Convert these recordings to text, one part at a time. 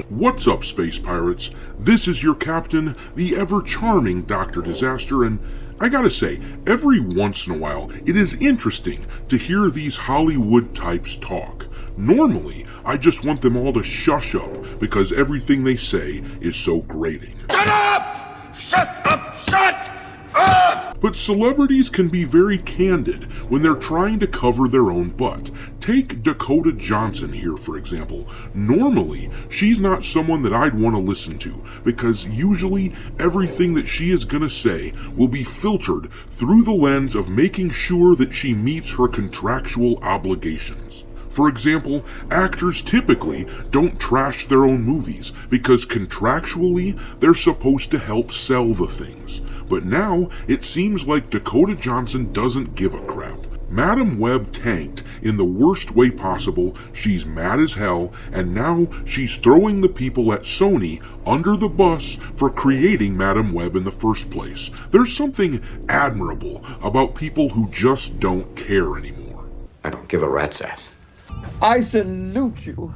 What's up, space pirates? This is your captain, the ever-charming Dr. Disaster, and I gotta say, every once in a while, it is interesting to hear these Hollywood types talk. Normally, I just want them all to shush up because everything they say is so grating. Shut up! Shut up! Shut up! But celebrities can be very candid when they're trying to cover their own butt. Take Dakota Johnson here, for example. Normally, she's not someone that I'd want to listen to because usually everything that she is gonna say will be filtered through the lens of making sure that she meets her contractual obligations. For example, actors typically don't trash their own movies because contractually they're supposed to help sell the things. But now it seems like Dakota Johnson doesn't give a crap. Madam Web tanked in the worst way possible, she's mad as hell, and now she's throwing the people at Sony under the bus for creating Madam Web in the first place. There's something admirable about people who just don't care anymore. I don't give a rat's ass. I salute you.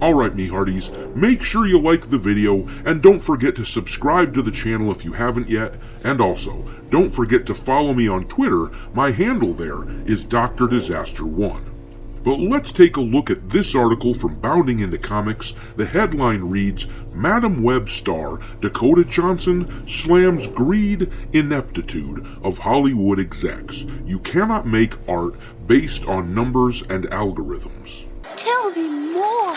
Alright, me hearties, make sure you like the video, and don't forget to subscribe to the channel if you haven't yet, and also, don't forget to follow me on Twitter. My handle there is Dr. Disaster 1. But let's take a look at this article from Bounding Into Comics. The headline reads, Madam Web star Dakota Johnson slams greed, ineptitude of Hollywood execs. You cannot make art based on numbers and algorithms. Tell me more.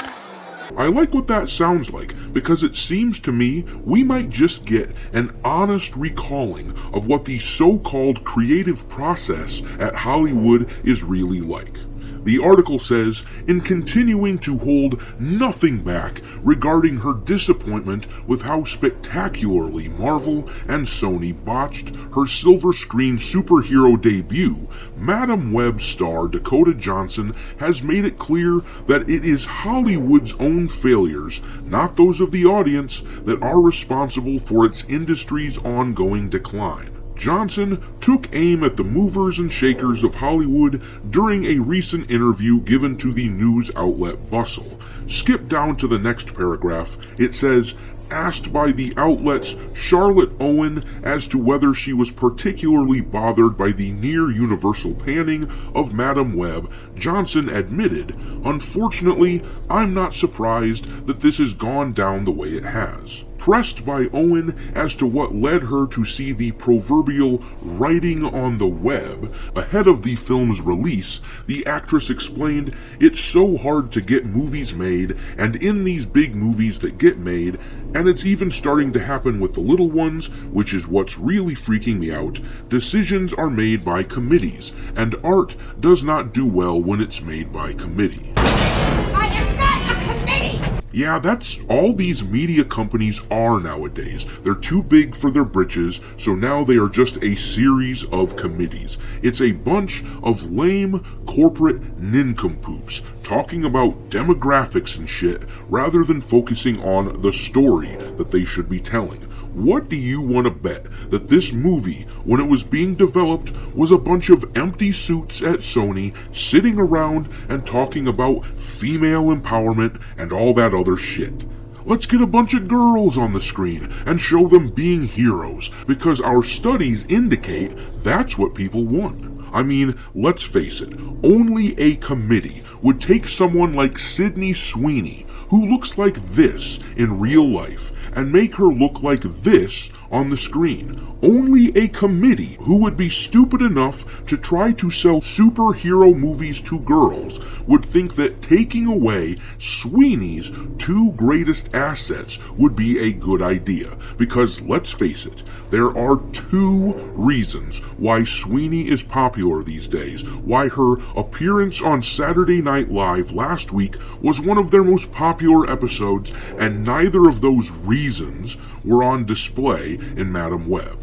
I like what that sounds like because it seems to me we might just get an honest recalling of what the so-called creative process at Hollywood is really like. The article says, in continuing to hold nothing back regarding her disappointment with how spectacularly Marvel and Sony botched her silver screen superhero debut, Madam Web star Dakota Johnson has made it clear that it is Hollywood's own failures, not those of the audience, that are responsible for its industry's ongoing decline. Johnson took aim at the movers and shakers of Hollywood during a recent interview given to the news outlet Bustle. Skip down to the next paragraph. It says, asked by the outlet's Charlotte Owen as to whether she was particularly bothered by the near-universal panning of Madam Web, Johnson admitted, unfortunately, I'm not surprised that this has gone down the way it has. Pressed by Owen as to what led her to see the proverbial writing on the web ahead of the film's release, the actress explained, it's so hard to get movies made, and in these big movies that get made, and it's even starting to happen with the little ones, which is what's really freaking me out, decisions are made by committees, and art does not do well when it's made by committee. I am not a committee! Yeah, that's all these media companies are nowadays. They're too big for their britches, so now they are just a series of committees. It's a bunch of lame corporate nincompoops talking about demographics and shit rather than focusing on the story that they should be telling. What do you want to bet that this movie, when it was being developed, was a bunch of empty suits at Sony sitting around and talking about female empowerment and all that other shit? Let's get a bunch of girls on the screen and show them being heroes, because our studies indicate that's what people want. I mean, let's face it, only a committee would take someone like Sydney Sweeney, who looks like this in real life, and make her look like this on the screen. Only a committee who would be stupid enough to try to sell superhero movies to girls would think that taking away Sweeney's two greatest assets would be a good idea. Because let's face it, there are two reasons why Sweeney is popular these days, why her appearance on Saturday Night Live last week was one of their most popular episodes, and neither of those reasons were on display in Madam Web.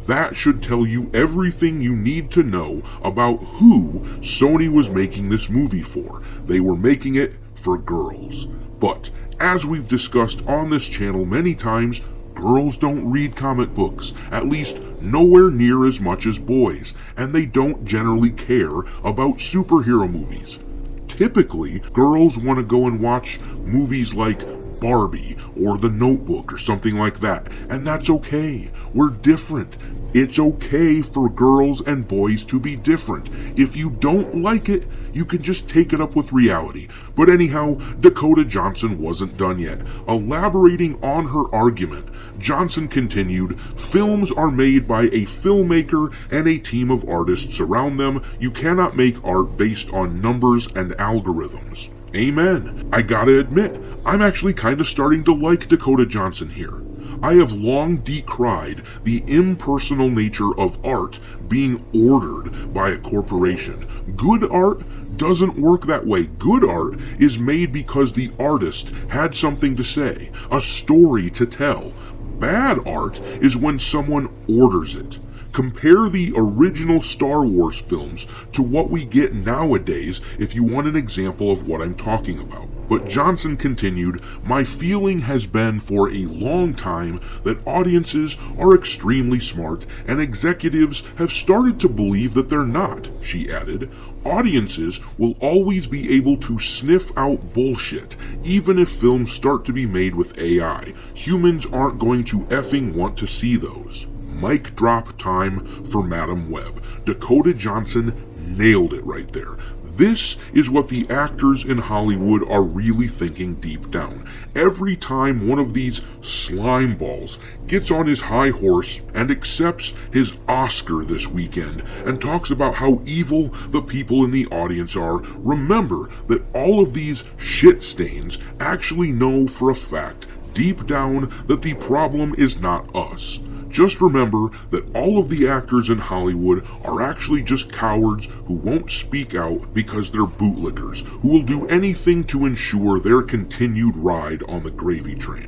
That should tell you everything you need to know about who Sony was making this movie for. They were making it for girls. But, as we've discussed on this channel many times, girls don't read comic books, at least nowhere near as much as boys, and they don't generally care about superhero movies. Typically, girls want to go and watch movies like Barbie or The Notebook or something like that, and that's okay. We're different. It's okay for girls and boys to be different. If you don't like it, you can just take it up with reality. But anyhow, Dakota Johnson wasn't done yet. Elaborating on her argument, Johnson continued, "Films are made by a filmmaker and a team of artists around them. You cannot make art based on numbers and algorithms." Amen. I gotta admit, I'm actually kinda starting to like Dakota Johnson here. I have long decried the impersonal nature of art being ordered by a corporation. Good art doesn't work that way. Good art is made because the artist had something to say, a story to tell. Bad art is when someone orders it. Compare the original Star Wars films to what we get nowadays if you want an example of what I'm talking about. But Johnson continued, "My feeling has been for a long time that audiences are extremely smart and executives have started to believe that they're not," she added. "Audiences will always be able to sniff out bullshit, even if films start to be made with AI. Humans aren't going to effing want to see those." Mic drop time for Madam Web. Dakota Johnson nailed it right there. This is what the actors in Hollywood are really thinking deep down. Every time one of these slime balls gets on his high horse and accepts his Oscar this weekend and talks about how evil the people in the audience are, remember that all of these shit stains actually know for a fact deep down that the problem is not us. Just remember that all of the actors in Hollywood are actually just cowards who won't speak out because they're bootlickers, who will do anything to ensure their continued ride on the gravy train.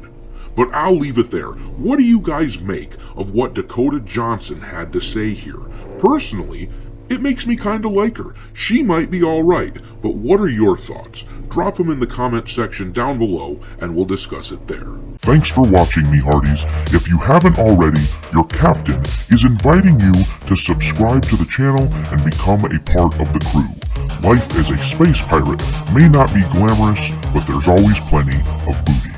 But I'll leave it there. What do you guys make of what Dakota Johnson had to say here? Personally, it makes me kinda like her. She might be alright, but what are your thoughts? Drop them in the comment section down below and we'll discuss it there. Thanks for watching, me hearties. If you haven't already, your captain is inviting you to subscribe to the channel and become a part of the crew. Life as a space pirate may not be glamorous, but there's always plenty of booty.